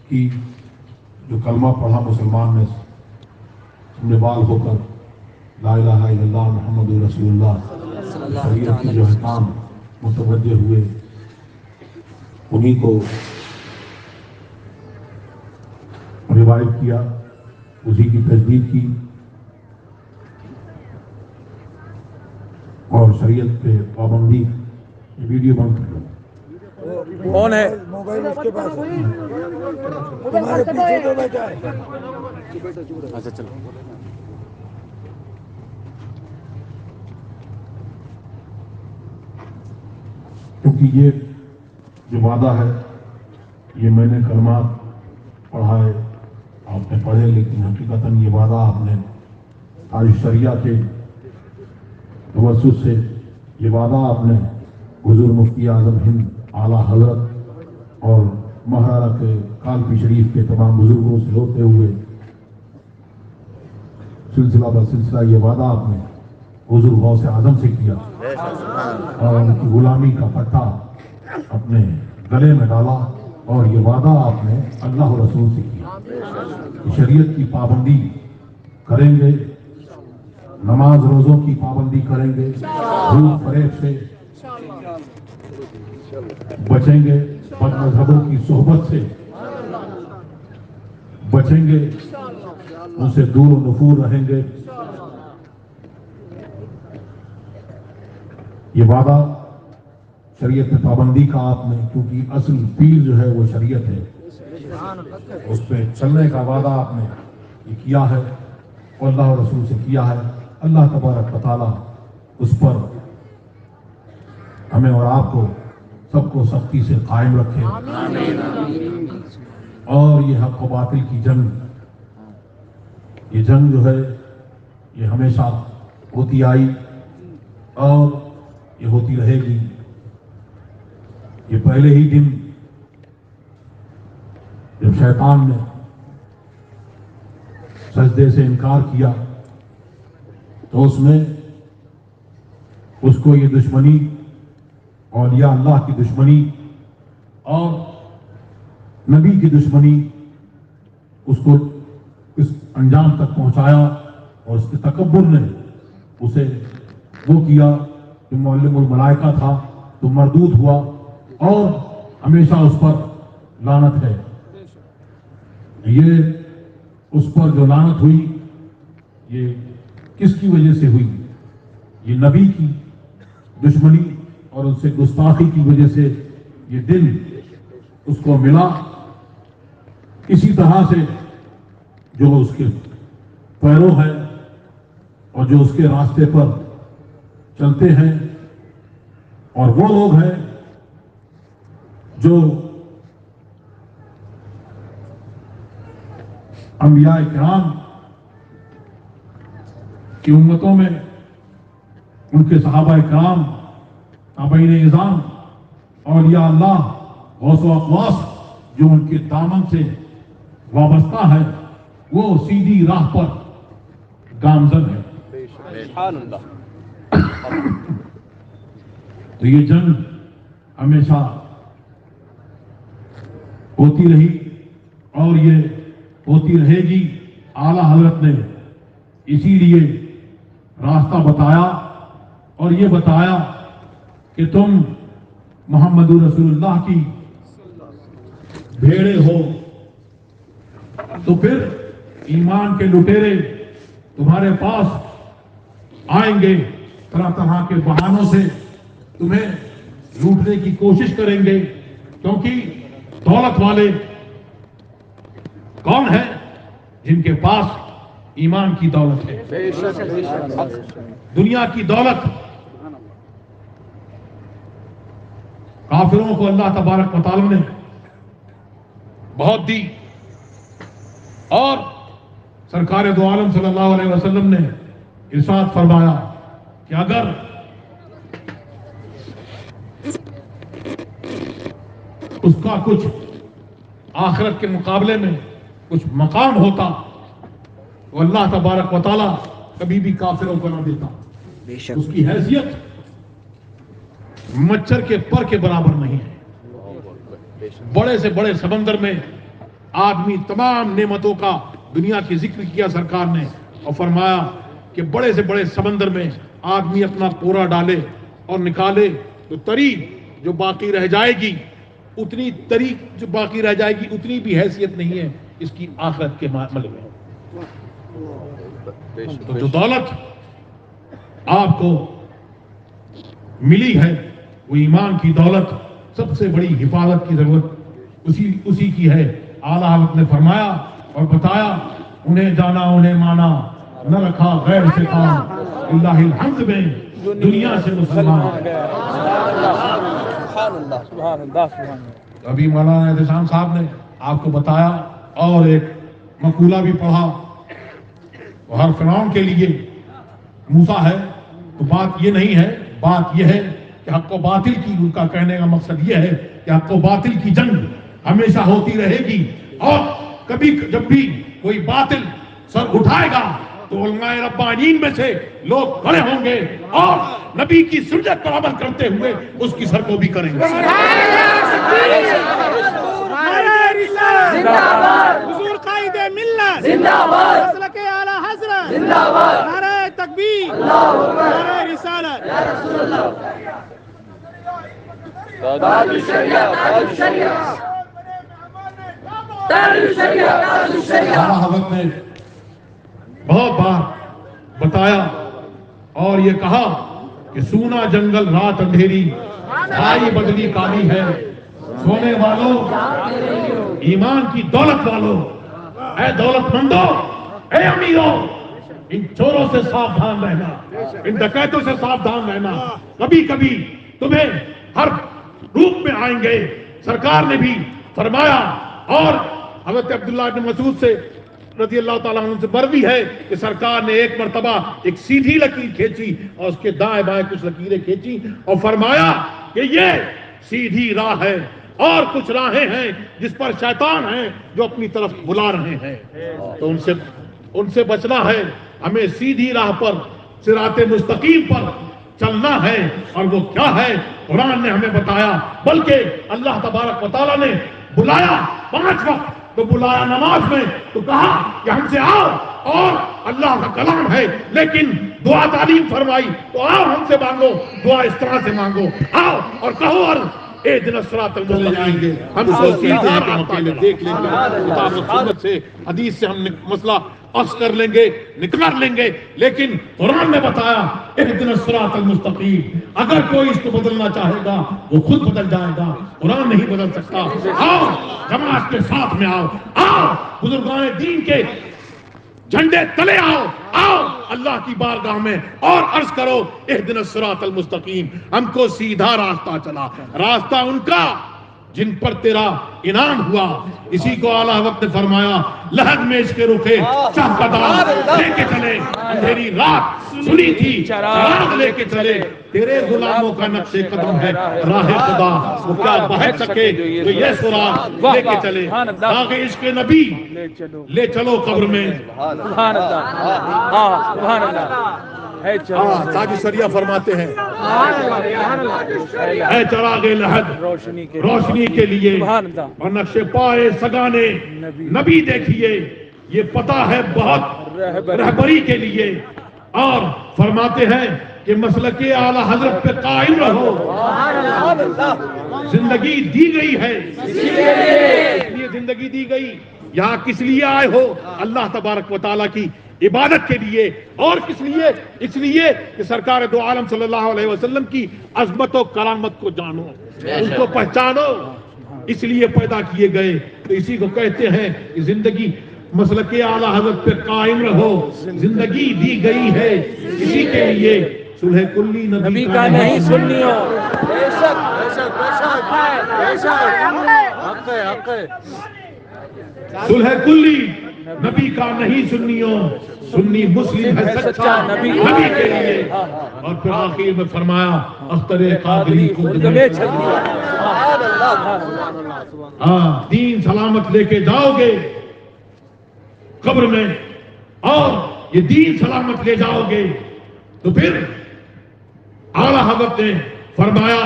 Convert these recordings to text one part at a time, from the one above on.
کی جو کلمہ پڑھا مسلمان نے سامنے بال ہو کر لا الہ الا اللہ محمد رسول اللہ شریعت کی جو احکام متوجہ ہوئے انہی کو روایت کیا، اسی کی تجدید کی اور شریعت پہ پابندی۔ یہ ویڈیو بند کر لو۔ کون ہے؟ موبائل اس کے پاس ہے، تمہارے پیچھے تو بیٹھا ہے۔ اچھا چلو۔ کیونکہ یہ جو وعدہ ہے، یہ میں نے کلمات پڑھا ہے، آپ نے پڑھے، لیکن حقیقتاً یہ وعدہ آپ نے تاریخ شریعہ کے توسط سے یہ وعدہ آپ نے حضور مفتی اعظم ہند اعلیٰ حضرت اور مہاراجہ کے کالپی شریف کے تمام بزرگوں سے ہوتے ہوئے سلسلہ بہ سلسلہ یہ وعدہ آپ نے حضور غوث اعظم سے کیا اور ان کی غلامی کا پٹا اپنے گلے میں ڈالا، اور یہ وعدہ آپ نے اللہ و رسول سے کیا کہ شریعت کی پابندی کریں گے، نماز روزوں کی پابندی کریں گے، جھوٹ فریب سے بچیں گے، بد مذہبوں کی صحبت سے بچیں گے، ان سے دور و نفور رہیں گے۔ یہ وعدہ شریعت پہ پابندی کا آپ نے، کیونکہ اصل پیر جو ہے وہ شریعت ہے، اس پہ چلنے کا وعدہ آپ نے یہ کیا ہے اور اللہ و رسول سے کیا ہے۔ اللہ تبارک و تعالیٰ اس پر ہمیں اور آپ کو سب کو سختی سے قائم رکھے، اور یہ حق و باطل کی جنگ، یہ جنگ جو ہے یہ ہمیشہ ہوتی آئی اور یہ ہوتی رہے گی۔ یہ پہلے ہی دن جب شیطان نے سجدے سے انکار کیا تو اس میں اس کو یہ دشمنی، اولیاء اللہ کی دشمنی اور نبی کی دشمنی، اس کو اس انجام تک پہنچایا، اور اس کے تکبر نے اسے وہ کیا جو معلم الملائکہ تھا تو مردود ہوا، اور ہمیشہ اس پر لعنت ہے۔ یہ اس پر جو لعنت ہوئی یہ کس کی وجہ سے ہوئی؟ یہ نبی کی دشمنی اور ان سے گستاخی کی وجہ سے یہ دل اس کو ملا۔ اسی طرح سے جو اس کے پیرو ہیں اور جو اس کے راستے پر چلتے ہیں، اور وہ لوگ ہیں جو انبیاء کرام کی امتوں میں ان کے صحابہ کرام، تابعین اعظام، اولیاء اللہ، غوث و اقواس جو ان کے دامن سے وابستہ ہے، وہ سیدھی راہ پر گامزن ہے۔ سبحان اللہ۔ تو یہ جنگ ہمیشہ ہوتی رہی اور یہ ہوتی رہے گی۔ اعلیٰ حضرت نے اسی لیے راستہ بتایا اور یہ بتایا کہ تم محمد رسول اللہ کی بھیڑے ہو، تو پھر ایمان کے لٹیرے تمہارے پاس آئیں گے، طرح طرح کے بہانوں سے تمہیں لوٹنے کی کوشش کریں گے، کیونکہ دولت والے کون ہیں؟ جن کے پاس ایمان کی دولت ہے۔ دنیا کی دولت کافروں کو اللہ تبارک و تعالی نے بہت دی، اور سرکار دو عالم صلی اللہ علیہ وسلم نے ارشاد فرمایا کہ اگر اس کا کچھ آخرت کے مقابلے میں کچھ مقام ہوتا تو اللہ تبارک و تعالی کبھی بھی کافروں کو نہ دیتا۔ اس کی حیثیت مچھر کے پر کے برابر نہیں ہے۔ بڑے سے بڑے سمندر میں آدمی تمام نعمتوں کا دنیا کی ذکر کیا سرکار نے اور فرمایا کہ بڑے سے بڑے سمندر میں آدمی اپنا پورا ڈالے اور نکالے تو تری جو باقی رہ جائے گی اتنی تری جو باقی رہ جائے گی اتنی بھی حیثیت نہیں ہے اس کی آخرت کے معاملے میں. تو جو دولت آپ کو ملی ہے وہ ایمان کی دولت، سب سے بڑی حفاظت کی ضرورت اسی کی ہے. اعلیٰ حضرت نے فرمایا اور بتایا انہیں جانا انہیں مانا نہ رکھا غیر سے کام اللہ الحمد میں دنیا سے مسلمان. ابھی مولانا احتشام صاحب نے آپ کو بتایا اور ایک مقولہ بھی پڑھا. ہر فرعون کے لیے موسیٰ ہے تو بات یہ نہیں ہے، بات یہ ہے کہ حق و باطل کی، ان کا کہنے کا مقصد یہ ہے کہ حق و باطل کی جنگ ہمیشہ ہوتی رہے گی اور کبھی جب بھی کوئی باطل سر اٹھائے گا تو علماء ربانیین میں سے لوگ کھڑے ہوں گے اور نبی کی سنت پر عمل کرتے ہوئے اس کی سر کو بھی کریں گے. زندہ باد حضور قائد ملت، زندہ باد مسلک اعلی حضرت، زندہ باد نعرہ تکبیر، اللہ اکبر، نعرہ رسالت یا رسول اللہ. تاج الشریعہ، تاج الشریعہ، تاج الشریعہ، تاج الشریعہ. اعلیٰ حضرت نے بہت بار بتایا اور یہ کہا کہ سونا جنگل رات اندھیری آئی بدلی کالی ہے. سونے والوں، ایمان کی دولت والوں، اے دولت مندوں، اے امیروں، ان چوروں سے ساودھان رہنا، ان ڈکیتوں سے ساودھان رہنا. کبھی کبھی تمہیں ہر روپ میں آئیں گے. سرکار نے بھی فرمایا اور حضرت عبداللہ بن مسعود سے رضی اللہ تعالیٰ عنہ سے مروی ہے کہ سرکار نے ایک مرتبہ ایک سیدھی لکیر کھینچی اور اس کے دائیں بائیں کچھ لکیریں کھینچی اور فرمایا کہ یہ سیدھی راہ ہے اور کچھ راہیں ہیں جس پر شیطان ہیں جو اپنی طرف بلا رہے ہیں، تو ان سے بچنا ہے. ہمیں سیدھی راہ پر صراط مستقیم پر چلنا ہے. اور وہ کیا ہے؟ قرآن نے ہمیں بتایا، بلکہ اللہ تبارک و تعالیٰ نے بلایا 5 وقت تو بلایا نماز میں تو کہا کہ ہم سے آؤ، اور اللہ کا کلام ہے لیکن دعا تعلیم فرمائی تو آؤ ہم سے مانگو، دعا اس طرح سے مانگو، آؤ اور کہو اور اہدنا الصراط المستقیم جائیں گے. ہم کو سیدھا راستہ دیکھ لیں گے، کتاب و سنت سے حدیث سے ہم مسئلہ اخذ کر لیں گے، نکال لیں گے. لیکن قرآن نے بتایا اہدنا الصراط المستقیم. اگر کوئی اس کو بدلنا چاہے گا وہ خود بدل جائے گا، قرآن نہیں بدل سکتا. آؤ جماعت کے ساتھ میں آؤ، آؤ بزرگان دین کے جھنڈے تلے آؤ، آؤ اللہ کی بارگاہ میں اور عرض کرو اہدنا الصراط المستقیم. ہم کو سیدھا راستہ چلا، راستہ ان کا جن پر تیرا انعام ہوا. اسی کو اعلیٰ حضرت نے فرمایا لحد میں اس کے رخے شاہ کا دام لے کے چلے، اندھیری رات سنی تھی چراغ لے کے چلے. تیرے غلاموں کا نقش قدم ہے راہ خدا، وہ کیا بہت سکے تو یہ سراغ لے کے چلے. باغ عشق نبی لے چلو قبر میں. سبحان اللہ، سبحان اللہ. تاج الشریعہ فرماتے ہیں اے چراغ لحد روشنی کے لیے اور نقش پائے سگانے نبی دیکھیے، یہ پتہ ہے بہت رہبری کے لیے. اور فرماتے ہیں کہ مسلک اعلیٰ حضرت پہ قائم رہو. زندگی دی گئی ہے اس لیے زندگی دی گئی. یہاں کس لیے آئے ہو؟ اللہ تبارک و تعالیٰ کی عبادت کے لیے. اور کس لیے؟ اس لیے کہ سرکار دو عالم صلی اللہ علیہ وسلم کی عظمت و کرامت کو جانو، ان کو پہچانو، اس لیے پیدا کیے گئے. تو اسی کو کہتے ہیں کہ زندگی مسلک اعلیٰ حضرت پہ قائم رہو، زندگی دی گئی ہے اسی کے لیے. صلح کلی نبی کا نہیں سننی ہو. صلح کلی نبی کا نہیں سننی ہو، سنی مسلم ہے سچا نبی کے لیے. اور پھر آخر میں فرمایا اختر قادری کو دین سلامت لے کے جاؤ گے قبر میں، اور یہ دین سلامت لے جاؤ گے تو پھر اعلیٰ حضرت نے فرمایا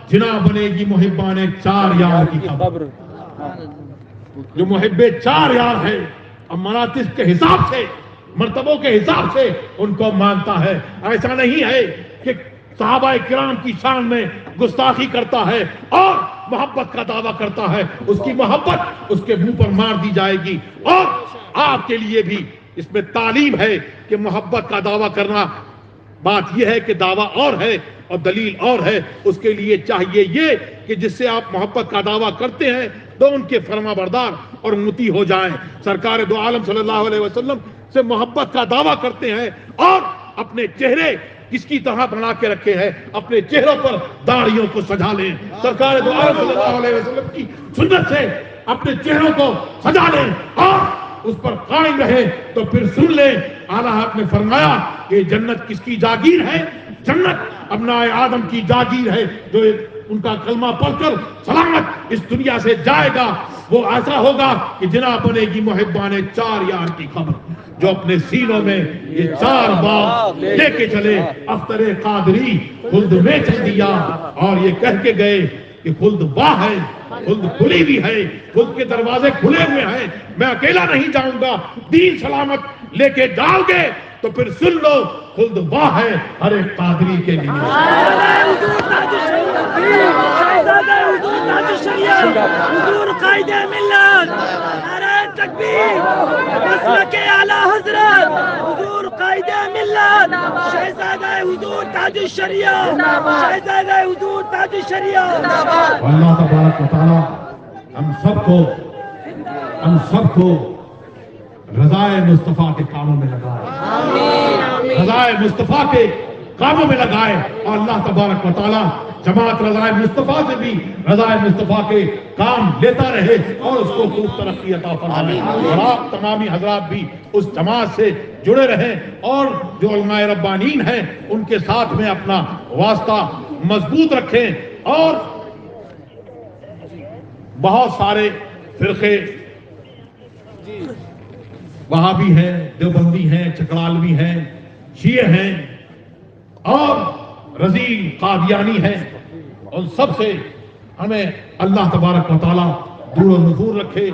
جنا بنے گی محبان 4 یار کی قبر. جو محب چار یار ہے اور مراتب کے حساب سے مرتبوں کے حساب سے ان کو مانتا ہے. ایسا نہیں ہے کہ صحابہ کرام کی شان میں گستاخی کرتا ہے اور محبت کا دعویٰ کرتا ہے. اس کی محبت اس کے منہ پر مار دی جائے گی. اور آپ کے لیے بھی اس میں تعلیم ہے کہ محبت کا دعویٰ کرنا بات یہ ہے کہ دعویٰ اور ہے اور دلیل اور ہے. اس کے لیے چاہیے یہ کہ جس سے آپ محبت کا دعویٰ کرتے ہیں تو ان کے فرما بردار اور مطیع ہو جائیں. سرکار دو عالم صلی اللہ علیہ وسلم سے محبت کا دعویٰ کرتے ہیں اور اپنے چہرے کس کی طرح بنا کے رکھے ہیں, اپنے چہروں پر داڑھیوں کو سجا لیں. سرکار دو عالم صلی اللہ علیہ وسلم کی سنت سے اپنے چہروں کو سجا لیں اور اس پر قائم رہے تو پھر سن لیں. اعلیٰ حضرت نے فرمایا کہ جنت کس کی جاگیر ہے؟ جنت ابنائے آدم کی جاگیر ہے. جو ان کا کلمہ پڑھ کر سلامت اس دنیا سے جائے گا وہ ایسا ہوگا کہ جناب بنے گی محبان چار یار کی خبر, جو اپنے سینوں میں یہ چار باب لے کے چلے. اختر قادری خلد میں چل دیا اور یہ کہہ کے گئے کہ خلد واہ ہے, خلد کھلی بھی ہے, خلد کے دروازے کھلے ہوئے ہیں. میں اکیلا نہیں جاؤں گا, دین سلامت لے کے جاؤ گے تو پھر سن لو خلد واہ ہے ہر ایک قادری کے لیے. حضور قائد ملت, نعرہ تکبیر, مسلک اعلیٰ حضرت حضور قائد ملت, شہزادہ حضور تاج الشریعہ, شہزادہ حضور تاج الشریعہ. اللہ تبارک و تعالی ہم سب کو رضائے مصطفیٰ کے کاموں میں لگائے, رضائے مصطفیٰ کے کاموں میں لگائے. اور اللہ تبارک و تعالی جماعت رضائے مصطفیٰ سے بھی رضائے مصطفیٰ کے کام لیتا رہے اور اس کو خوب ترقی عطا فرمائے. اور آپ تمامی حضرات بھی اس جماعت سے جڑے رہیں اور جو علماء ربانین ہیں ان کے ساتھ میں اپنا واسطہ مضبوط رکھیں. اور بہت سارے فرقے وہابی ہیں, دیوبندی ہیں, چکڑالوی ہیں, شیعہ ہیں اور رضیع قادیانی ہیں. ان سب سے ہمیں اللہ تبارک و تعالی دور و نفور رکھے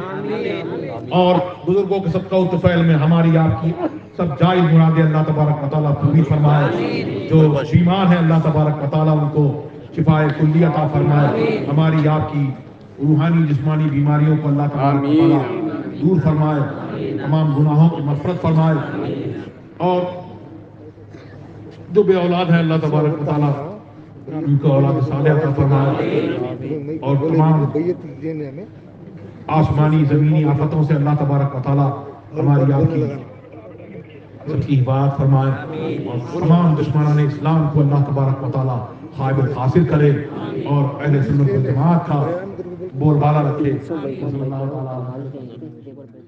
اور بزرگوں کے صدقہ و طفیل میں ہماری آپ کی سب جائز مرادیں اللہ تبارک و تعالی پوری فرمائے. جو بیمار ہیں اللہ تبارک و تعالی ان کو شفائے کلی عطا فرمائے. ہماری آپ کی روحانی جسمانی بیماریوں کو اللہ تبارک و تعالی دور فرمائے, تمام گناہوں کی مغفرت فرمائے. اور جو بے اولاد ہیں اللہ تبارک و تعالی ان کو اولاد صالحہ عطا فرمائے. اور تمام آسمانی زمینی آفتوں سے اللہ تبارک و تعالی ہماری آپ کی سب کی حفاظت فرمائے. اور تمام دشمنان اسلام کو اللہ تبارک و تعالی خائب خاسر کرے اور اہل سنت و جماعت کا بول بالا رکھے. صلی اللہ تعالی علیہ وسلم.